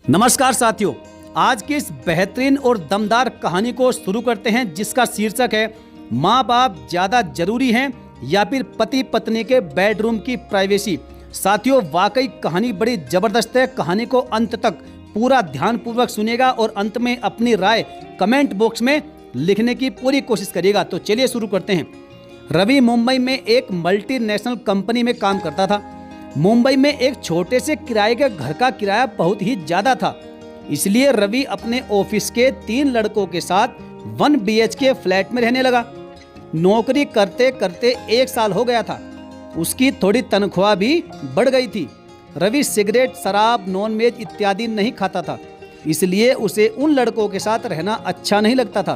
नमस्कार साथियों, आज की इस बेहतरीन और दमदार कहानी को शुरू करते हैं जिसका शीर्षक है माँ बाप ज़्यादा जरूरी हैं या फिर पति पत्नी के बेडरूम की प्राइवेसी। साथियों, वाकई कहानी बड़ी ज़बरदस्त है। कहानी को अंत तक पूरा ध्यानपूर्वक सुनिएगा और अंत में अपनी राय कमेंट बॉक्स में लिखने की पूरी कोशिश करिएगा। तो चलिए शुरू करते हैं। रवि मुंबई में एक मल्टीनेशनल कंपनी में काम करता था। मुंबई में एक छोटे से किराए के घर का किराया बहुत ही ज्यादा था, इसलिए रवि अपने ऑफिस के 3 लड़कों के साथ 1 BHK फ्लैट में रहने लगा। नौकरी करते करते 1 साल हो गया था। उसकी थोड़ी तनख्वाह भी बढ़ गई थी। रवि सिगरेट, शराब, नॉन वेज इत्यादि नहीं खाता था, इसलिए उसे उन लड़कों के साथ रहना अच्छा नहीं लगता था,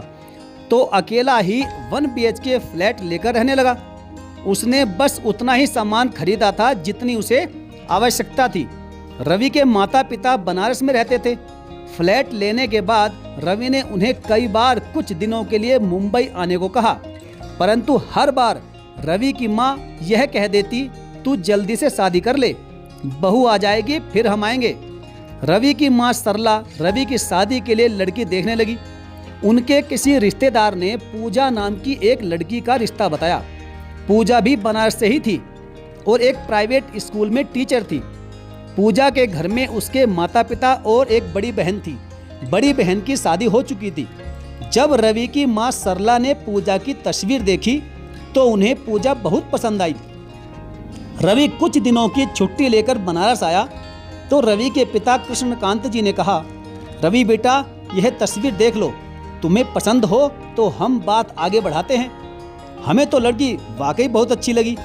तो अकेला ही 1 BHK फ्लैट लेकर रहने लगा। उसने बस उतना ही सामान खरीदा था जितनी उसे आवश्यकता थी। रवि के माता पिता बनारस में रहते थे। फ्लैट लेने के बाद रवि ने उन्हें कई बार कुछ दिनों के लिए मुंबई आने को कहा, परंतु हर बार रवि की माँ यह कह देती, तू जल्दी से शादी कर ले, बहू आ जाएगी फिर हम आएंगे। रवि की माँ सरला रवि की शादी के लिए लड़की देखने लगी। उनके किसी रिश्तेदार ने पूजा नाम की एक लड़की का रिश्ता बताया। पूजा भी बनारस से ही थी और एक प्राइवेट स्कूल में टीचर थी। पूजा के घर में उसके माता पिता और एक बड़ी बहन थी। बड़ी बहन की शादी हो चुकी थी। जब रवि की मां सरला ने पूजा की तस्वीर देखी तो उन्हें पूजा बहुत पसंद आई। रवि कुछ दिनों की छुट्टी लेकर बनारस आया तो रवि के पिता कृष्णकांत जी ने कहा, रवि बेटा, यह तस्वीर देख लो, तुम्हें पसंद हो तो हम बात आगे बढ़ाते हैं। हमें तो लड़की वाकई बहुत अच्छी लगी।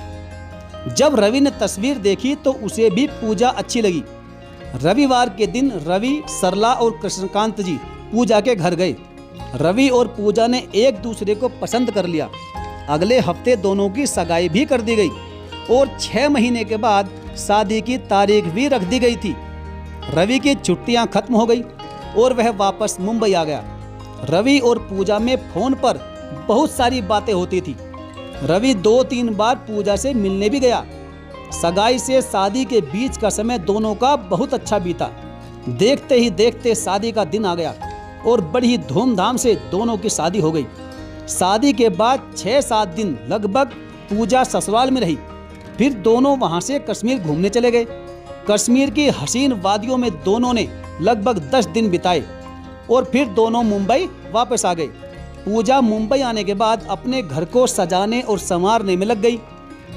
जब रवि ने तस्वीर देखी तो उसे भी पूजा अच्छी लगी। रविवार के दिन रवि, सरला और कृष्णकांत जी पूजा के घर गए। रवि और पूजा ने एक दूसरे को पसंद कर लिया। अगले हफ्ते दोनों की सगाई भी कर दी गई और 6 महीने के बाद शादी की तारीख भी रख दी गई थी। रवि की छुट्टियां खत्म हो गई और वह वापस मुंबई आ गया। रवि और पूजा में फोन पर बहुत सारी बातें होती थी। रवि 2-3 बार पूजा से मिलने भी गया। सगाई से शादी के बीच का समय दोनों का बहुत अच्छा बीता। देखते ही देखते शादी का दिन आ गया और बड़ी धूमधाम से दोनों की शादी हो गई। शादी के बाद 6-7 दिन लगभग पूजा ससुराल में रही। फिर दोनों वहां से कश्मीर घूमने चले गए। कश्मीर की हसीन वादियों में दोनों ने लगभग 10 दिन बिताए और फिर दोनों मुंबई वापस आ गए। पूजा मुंबई आने के बाद अपने घर को सजाने और संवारने में लग गई।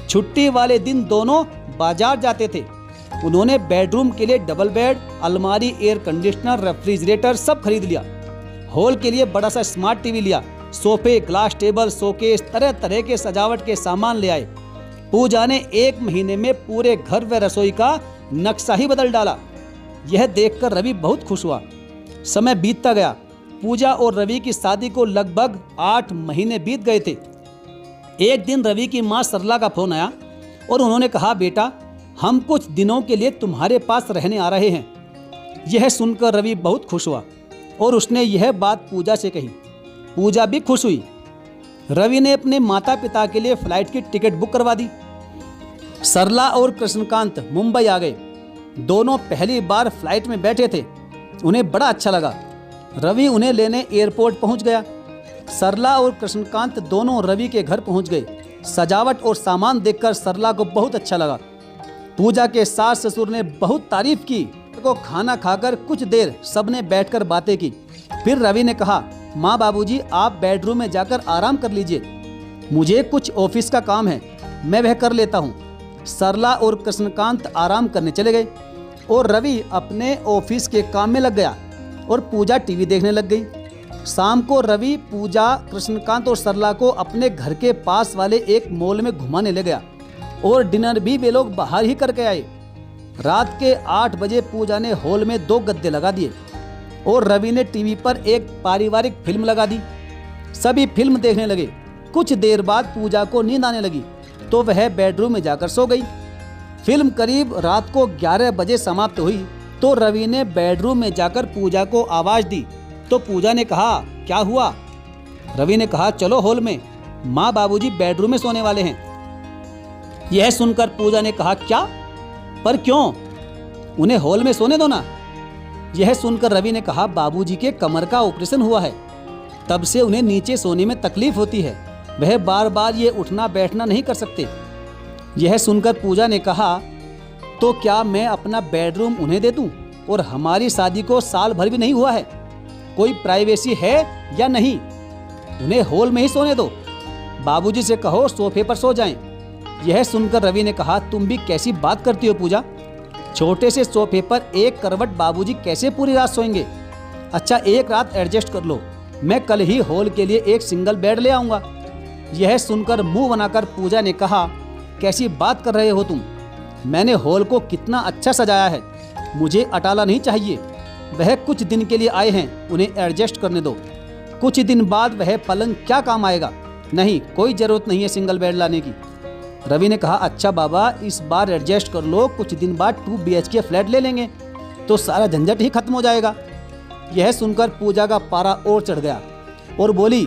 छुट्टी वाले दिन दोनों बाजार जाते थे। उन्होंने बेडरूम के लिए डबल बेड, अलमारी, एयर कंडीशनर, रेफ्रिजरेटर सब खरीद लिया। हॉल के लिए बड़ा सा स्मार्ट टीवी लिया। सोफे, ग्लास टेबल, शोकेस, तरह तरह के सजावट के सामान ले आए। पूजा ने 1 महीने में पूरे घर व रसोई का नक्शा ही बदल डाला। यह देखकर रवि बहुत खुश हुआ। समय बीतता गया। पूजा और रवि की शादी को लगभग 8 महीने बीत गए थे। एक दिन रवि की मां सरला का फोन आया और उन्होंने कहा, बेटा, हम कुछ दिनों के लिए तुम्हारे पास रहने आ रहे हैं। यह सुनकर रवि बहुत खुश हुआ और उसने यह बात पूजा से कही। पूजा भी खुश हुई। रवि ने अपने माता पिता के लिए फ्लाइट की टिकट बुक करवा दी। सरला और कृष्णकांत मुंबई आ गए। दोनों पहली बार फ्लाइट में बैठे थे। उन्हें बड़ा अच्छा लगा। रवि उन्हें लेने एयरपोर्ट पहुंच गया। सरला और कृष्णकांत दोनों रवि के घर पहुंच गए। सजावट और सामान देखकर सरला को बहुत अच्छा लगा। पूजा के सास ससुर ने बहुत तारीफ की। को खाना खाकर कुछ देर सबने बैठकर बातें की। फिर रवि ने कहा, माँ बाबूजी, आप बेडरूम में जाकर आराम कर लीजिए, मुझे कुछ ऑफिस का काम है, मैं वह कर लेता हूँ। सरला और कृष्णकांत आराम करने चले गए और रवि अपने ऑफिस के काम में लग गया और पूजा टीवी देखने लग गई। शाम को रवि, पूजा, कृष्णकांत और सरला को अपने घर के पास वाले एक मॉल में घुमाने ले गया और डिनर भी वे लोग बाहर ही करके आए। रात के 8 बजे पूजा ने हॉल में 2 गद्दे लगा दिए और रवि ने टीवी पर एक पारिवारिक फिल्म लगा दी। सभी फिल्म देखने लगे। कुछ देर बाद पूजा को नींद आने लगी तो वह बेडरूम में जाकर सो गई। फिल्म करीब रात को 11 बजे समाप्त हुई तो रवि ने बेडरूम में जाकर पूजा को आवाज दी तो पूजा ने कहा, क्या हुआ? रवि ने कहा, चलो हॉल में, माँ बाबूजी बेडरूम में सोने वाले हैं। यह सुनकर पूजा ने कहा, क्या? पर क्यों? उन्हें हॉल में सोने दो ना। यह सुनकर रवि ने कहा, बाबूजी के कमर का ऑपरेशन हुआ है, तब से उन्हें नीचे सोने में तकलीफ होती है, वह बार बार ये उठना बैठना नहीं कर सकते। यह सुनकर पूजा ने कहा, तो क्या मैं अपना बेडरूम उन्हें दे दूं? और हमारी शादी को साल भर भी नहीं हुआ है, कोई प्राइवेसी है या नहीं? उन्हें हॉल में ही सोने दो, बाबूजी से कहो सोफे पर सो जाएं। यह सुनकर रवि ने कहा, तुम भी कैसी बात करती हो पूजा, छोटे से सोफे पर एक करवट बाबूजी कैसे पूरी रात सोएंगे? अच्छा, एक रात एडजस्ट कर लो, मैं कल ही हॉल के लिए एक सिंगल बेड ले आऊँगा। यह सुनकर मुंह बनाकर पूजा ने कहा, कैसी बात कर रहे हो तुम, मैंने हॉल को कितना अच्छा सजाया है, मुझे अटाला नहीं चाहिए। वह कुछ दिन के लिए आए हैं, उन्हें एडजस्ट करने दो, कुछ दिन बाद वह पलंग क्या काम आएगा? नहीं, कोई ज़रूरत नहीं है सिंगल बेड लाने की। रवि ने कहा, अच्छा बाबा, इस बार एडजस्ट कर लो, कुछ दिन बाद 2 BHK फ्लैट ले लेंगे तो सारा झंझट ही खत्म हो जाएगा। यह सुनकर पूजा का पारा और चढ़ गया और बोली,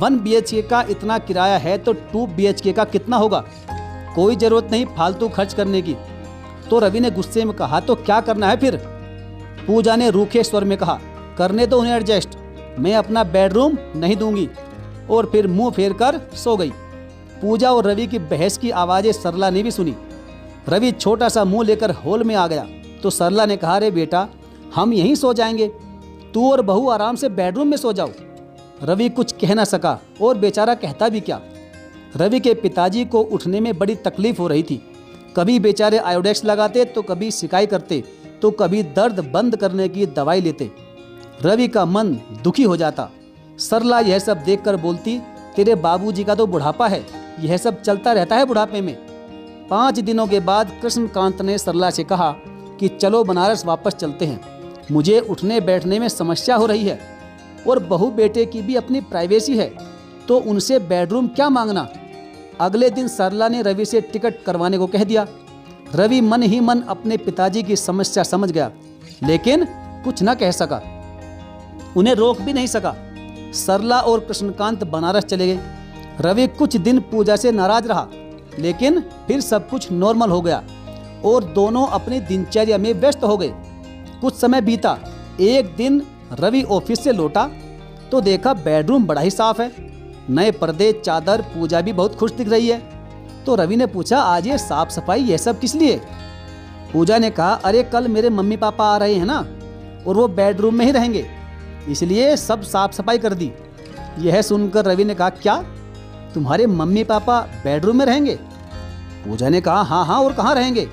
1 BHK का इतना किराया है तो 2 BHK का कितना होगा? कोई ज़रूरत नहीं फालतू खर्च करने की। तो रवि ने गुस्से में कहा, तो क्या करना है फिर? पूजा ने रूखे स्वर में कहा, करने दो उन्हें एडजस्ट, मैं अपना बेडरूम नहीं दूंगी। और फिर मुंह फेर कर सो गई। पूजा और रवि की बहस की आवाज़ें सरला ने भी सुनी। रवि छोटा सा मुंह लेकर हॉल में आ गया तो सरला ने कहा, अरे बेटा, हम यहीं सो जाएंगे, तू और बहू आराम से बेडरूम में सो जाओ। रवि कुछ कह ना सका और बेचारा कहता भी क्या। रवि के पिताजी को उठने में बड़ी तकलीफ हो रही थी, कभी बेचारे आयोडेक्स लगाते तो कभी सिकाई करते तो कभी दर्द बंद करने की दवाई लेते। रवि का मन दुखी हो जाता। सरला यह सब देखकर बोलती, तेरे बाबूजी का तो बुढ़ापा है, यह सब चलता रहता है बुढ़ापे में। 5 दिनों के बाद कृष्णकांत ने सरला से कहा कि चलो बनारस वापस चलते हैं, मुझे उठने बैठने में समस्या हो रही है और बहू बेटे की भी अपनी प्राइवेसी है, तो उनसे बेडरूम क्या मांगना। अगले दिन सरला ने रवि से टिकट करवाने को कह दिया। रवि मन ही मन अपने पिताजी की समस्या समझ गया, लेकिन कुछ न कह सका, उन्हें रोक भी नहीं सका। सरला और कृष्णकांत बनारस चले गए। रवि कुछ दिन पूजा से नाराज रहा, लेकिन फिर सब कुछ नॉर्मल हो गया और दोनों अपनी दिनचर्या में व्यस्त हो गए। कुछ समय बीता। एक दिन रवि ऑफिस से लौटा तो देखा बेडरूम बड़ा ही साफ है, नए पर्दे, चादर, पूजा भी बहुत खुश दिख रही है। तो रवि ने पूछा, आज ये साफ सफाई ये सब किस लिए? पूजा ने कहा, अरे कल मेरे मम्मी पापा आ रहे हैं ना, और वो बेडरूम में ही रहेंगे, इसलिए सब साफ सफाई कर दी। यह सुनकर रवि ने कहा, क्या तुम्हारे मम्मी पापा बेडरूम में रहेंगे? पूजा ने कहा, हाँ हाँ, और कहाँ रहेंगे?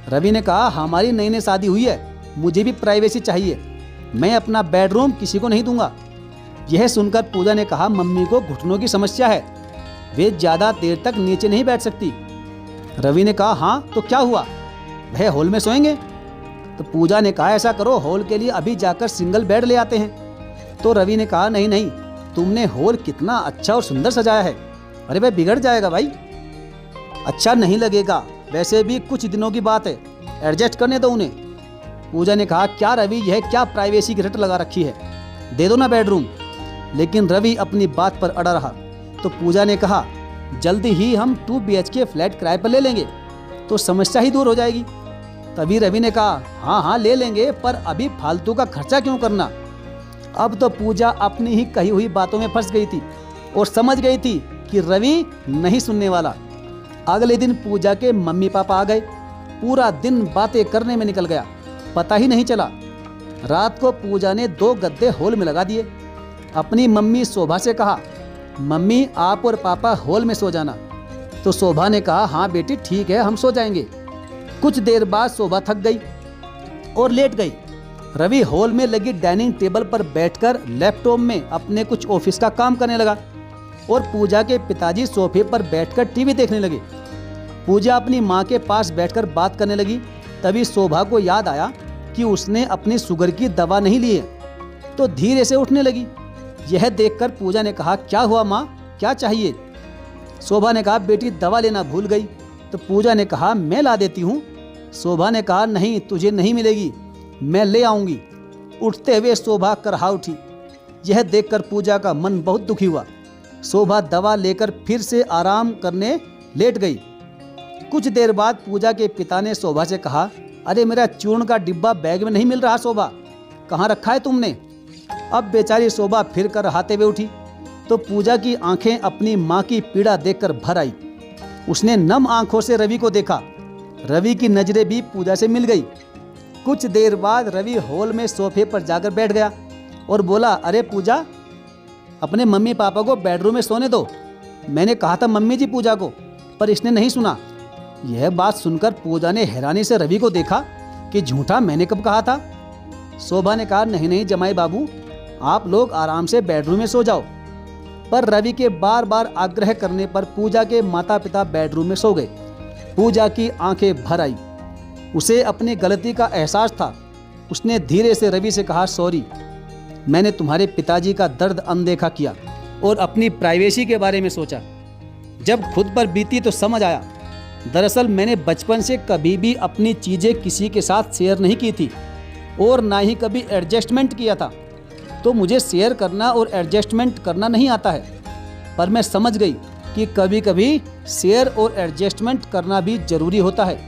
रवि ने कहा, हमारी नई नई शादी हुई है, मुझे भी प्राइवेसी चाहिए, मैं अपना बेडरूम किसी को नहीं दूंगा। यह सुनकर पूजा ने कहा, मम्मी को घुटनों की समस्या है, वे ज़्यादा देर तक नीचे नहीं बैठ सकती। रवि ने कहा, हाँ तो क्या हुआ, वह हॉल में सोएंगे? तो पूजा ने कहा, ऐसा करो, हॉल के लिए अभी जाकर सिंगल बेड ले आते हैं। तो रवि ने कहा, नहीं नहीं, तुमने हॉल कितना अच्छा और सुंदर सजाया है। अरे भाई, बिगड़ जाएगा भाई, अच्छा नहीं लगेगा, वैसे भी कुछ दिनों की बात है, एडजस्ट करने दो उन्हें। पूजा ने कहा, क्या रवि, यह क्या प्राइवेसी की रट लगा रखी है, दे दो ना बेडरूम। लेकिन रवि अपनी बात पर अड़ा रहा। तो पूजा ने कहा, जल्दी ही हम 2 BHK फ्लैट किराए पर ले लेंगे तो समस्या ही दूर हो जाएगी। तभी रवि ने कहा, हाँ हाँ ले लेंगे, पर अभी फालतू का खर्चा क्यों करना। अब तो पूजा अपनी ही कही हुई बातों में फंस गई थी और समझ गई थी कि रवि नहीं सुनने वाला। अगले दिन पूजा के मम्मी पापा आ गए। पूरा दिन बातें करने में निकल गया, पता ही नहीं चला। रात को पूजा ने 2 गद्दे हॉल में लगा दिए। अपनी मम्मी शोभा से कहा, मम्मी आप और पापा हॉल में सो जाना। तो शोभा ने कहा, हाँ बेटी ठीक है, हम सो जाएंगे। कुछ देर बाद शोभा थक गई और लेट गई। रवि हॉल में लगी डाइनिंग टेबल पर बैठकर लैपटॉप में अपने कुछ ऑफिस का काम करने लगा और पूजा के पिताजी सोफे पर बैठकर टीवी देखने लगे। पूजा अपनी माँ के पास बैठकर बात करने लगी। तभी शोभा को याद आया कि उसने अपनी शुगर की दवा नहीं ली है, तो धीरे से उठने लगी। यह देखकर पूजा ने कहा, क्या हुआ माँ, क्या चाहिए? शोभा ने कहा, बेटी दवा लेना भूल गई। तो पूजा ने कहा, मैं ला देती हूँ। शोभा ने कहा, नहीं तुझे नहीं मिलेगी, मैं ले आऊँगी। उठते हुए शोभा करहा उठी। यह देखकर पूजा का मन बहुत दुखी हुआ। शोभा दवा लेकर फिर से आराम करने लेट गई। कुछ देर बाद पूजा के पिता ने शोभा से कहा, अरे मेरा चूर्ण का डिब्बा बैग में नहीं मिल रहा शोभा, कहाँ रखा है तुमने? अब बेचारी शोभा फिर कर हाथे हुए उठी तो पूजा की आंखें अपनी माँ की पीड़ा देखकर भर आई। उसने नम आंखों से रवि को देखा। रवि की नजरें भी पूजा से मिल गई। कुछ देर बाद रवि हॉल में सोफे पर जाकर बैठ गया और बोला, अरे पूजा, अपने मम्मी पापा को बेडरूम में सोने दो। मैंने कहा था मम्मी जी पूजा को, पर इसने नहीं सुना। यह बात सुनकर पूजा ने हैरानी से रवि को देखा कि झूठा मैंने कब कहा था। शोभा ने कहा, नहीं नहीं जमाई बाबू, आप लोग आराम से बेडरूम में सो जाओ। पर रवि के बार बार आग्रह करने पर पूजा के माता पिता बेडरूम में सो गए। पूजा की आंखें भर आई। उसे अपनी गलती का एहसास था। उसने धीरे से रवि से कहा, सॉरी, मैंने तुम्हारे पिताजी का दर्द अनदेखा किया और अपनी प्राइवेसी के बारे में सोचा। जब खुद पर बीती तो समझ आया। दरअसल मैंने बचपन से कभी भी अपनी चीज़ें किसी के साथ शेयर नहीं की थी और ना ही कभी एडजस्टमेंट किया था, तो मुझे शेयर करना और एडजस्टमेंट करना नहीं आता है। पर मैं समझ गई कि कभी कभी शेयर और एडजस्टमेंट करना भी ज़रूरी होता है।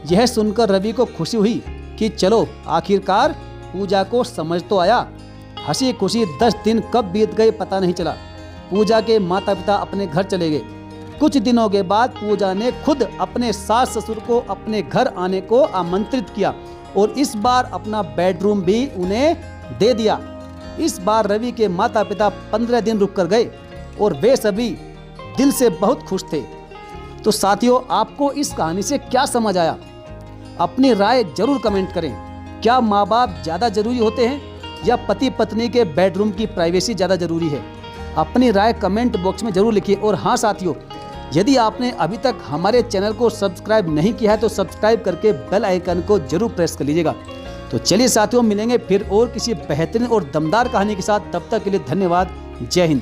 यह सुनकर रवि को खुशी हुई कि चलो आखिरकार पूजा को समझ तो आया। हंसी खुशी 10 दिन कब बीत गए पता नहीं चला। पूजा के माता पिता अपने घर चले गए। कुछ दिनों के बाद पूजा ने खुद अपने सास ससुर को अपने घर आने को आमंत्रित किया और इस बार अपना बेडरूम भी उन्हें दे दिया। इस बार रवि के माता पिता 15 दिन रुक कर गए और वे सभी दिल से बहुत खुश थे। तो साथियों, आपको इस कहानी से क्या समझ आया? अपनी राय जरूर कमेंट करें। क्या माँ बाप ज़्यादा जरूरी होते हैं या पति पत्नी के बेडरूम की प्राइवेसी ज़्यादा जरूरी है? अपनी राय कमेंट बॉक्स में जरूर लिखिए। और हाँ साथियों, यदि आपने अभी तक हमारे चैनल को सब्सक्राइब नहीं किया है तो सब्सक्राइब करके बेल आइकन को जरूर प्रेस कर लीजिएगा। तो चलिए साथियों, मिलेंगे फिर और किसी बेहतरीन और दमदार कहानी के साथ। तब तक के लिए धन्यवाद। जय हिंद।